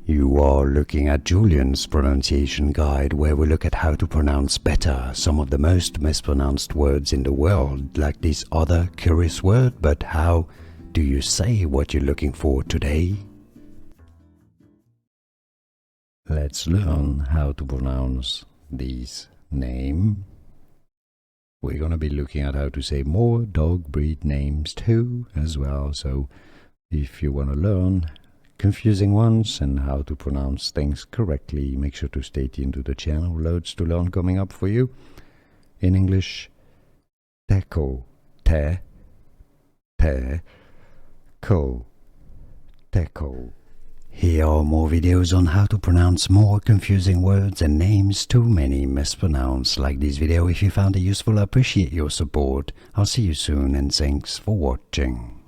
You are looking at Julian's pronunciation guide, where we look at how to pronounce better some of the most mispronounced words in the world, like this other curious word. But how do you say what you're looking for today? Let's learn how to pronounce this name. We're going to be looking at how to say more dog breed names too as well. So if you want to learn confusing ones and how to pronounce things correctly, make sure to stay tuned to the channel. Loads to learn coming up for you. In English, tekel, tekel. Here are more videos on how to pronounce more confusing words and names too many mispronounced. Like this video if you found it useful. I appreciate your support. I'll see you soon and thanks for watching.